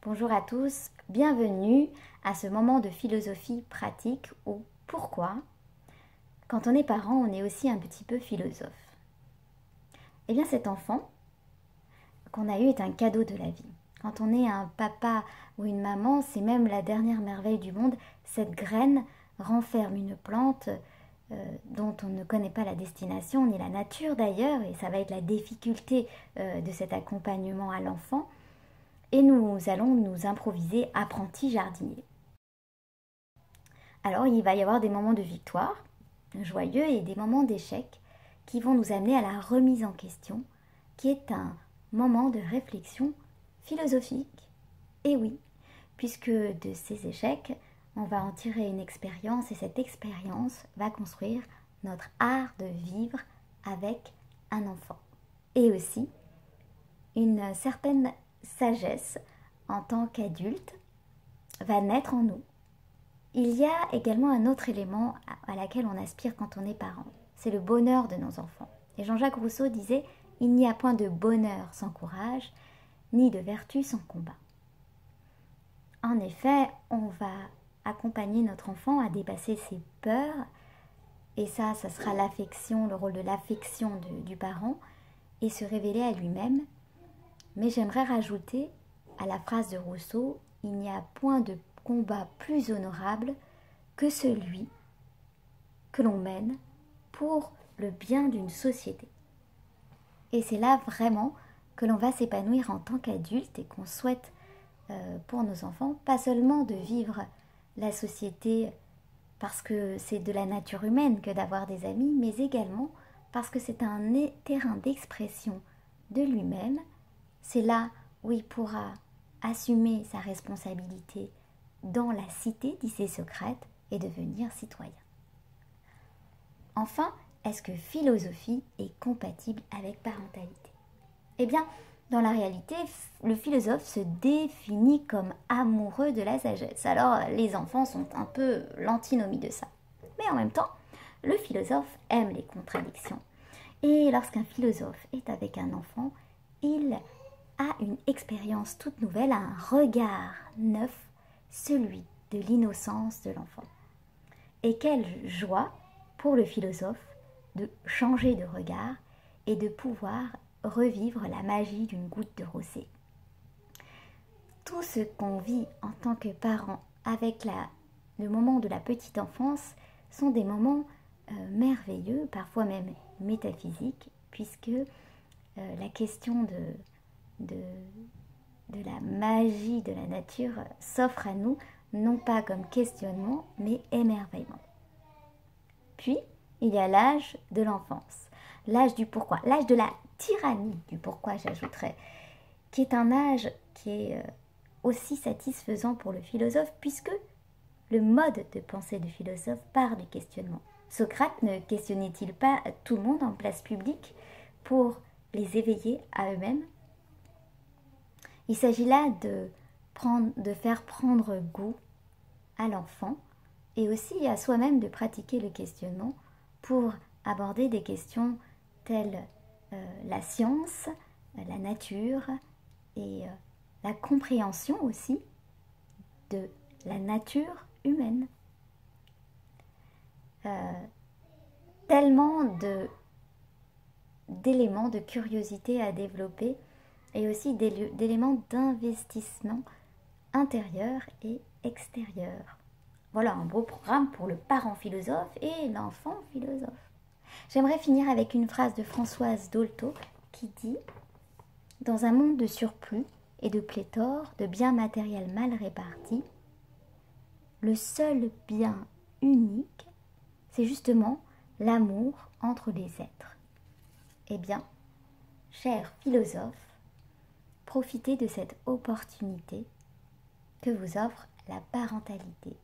Bonjour à tous, bienvenue à ce moment de philosophie pratique où pourquoi, quand on est parent, on est aussi un petit peu philosophe. Eh bien cet enfant qu'on a eu est un cadeau de la vie. Quand on est un papa ou une maman, c'est même la dernière merveille du monde. Cette graine renferme une plante dont on ne connaît pas la destination ni la nature d'ailleurs, et ça va être la difficulté de cet accompagnement à l'enfant. Et nous allons nous improviser apprentis jardiniers. Alors il va y avoir des moments de victoire joyeux et des moments d'échec qui vont nous amener à la remise en question, qui est un moment de réflexion philosophique. Et oui, puisque de ces échecs, on va en tirer une expérience et cette expérience va construire notre art de vivre avec un enfant. Et aussi une certaine sagesse en tant qu'adulte va naître en nous. Il y a également un autre élément à laquelle on aspire quand on est parent, c'est le bonheur de nos enfants. Et Jean-Jacques Rousseau disait « Il n'y a point de bonheur sans courage, ni de vertu sans combat ». En effet, on va accompagner notre enfant à dépasser ses peurs, et ça sera l'affection, le rôle de l'affection du parent, et se révéler à lui-même. Mais j'aimerais rajouter à la phrase de Rousseau « Il n'y a point de combat plus honorable que celui que l'on mène pour le bien d'une société. » Et c'est là vraiment que l'on va s'épanouir en tant qu'adulte et qu'on souhaite pour nos enfants, pas seulement de vivre la société parce que c'est de la nature humaine que d'avoir des amis, mais également parce que c'est un terrain d'expression de lui-même. C'est là où il pourra assumer sa responsabilité dans la cité, disait Socrate, et devenir citoyen. Enfin, est-ce que philosophie est compatible avec parentalité? Eh bien, dans la réalité, le philosophe se définit comme amoureux de la sagesse. Alors, les enfants sont un peu l'antinomie de ça. Mais en même temps, le philosophe aime les contradictions. Et lorsqu'un philosophe est avec un enfant, il a une expérience toute nouvelle, un regard neuf, celui de l'innocence de l'enfant. Et quelle joie pour le philosophe de changer de regard et de pouvoir revivre la magie d'une goutte de rosée. Tout ce qu'on vit en tant que parent avec le moment de la petite enfance sont des moments merveilleux, parfois même métaphysiques, puisque la question de la magie de la nature s'offre à nous, non pas comme questionnement, mais émerveillement. Puis, il y a l'âge de l'enfance, l'âge du pourquoi, l'âge de la tyrannie du pourquoi, j'ajouterais, qui est un âge qui est aussi satisfaisant pour le philosophe, puisque le mode de pensée du philosophe part du questionnement. Socrate ne questionnait-il pas tout le monde en place publique pour les éveiller à eux-mêmes? Il s'agit là de faire prendre goût à l'enfant et aussi à soi-même de pratiquer le questionnement pour aborder des questions telles la science, la nature et la compréhension aussi de la nature humaine. Tellement d'éléments de curiosité à développer et aussi d'éléments d'investissement intérieur et extérieur. Voilà un beau programme pour le parent philosophe et l'enfant philosophe. J'aimerais finir avec une phrase de Françoise Dolto qui dit « Dans un monde de surplus et de pléthore de biens matériels mal répartis, le seul bien unique, c'est justement l'amour entre les êtres. » Eh bien, chers philosophes, profitez de cette opportunité que vous offre la parentalité.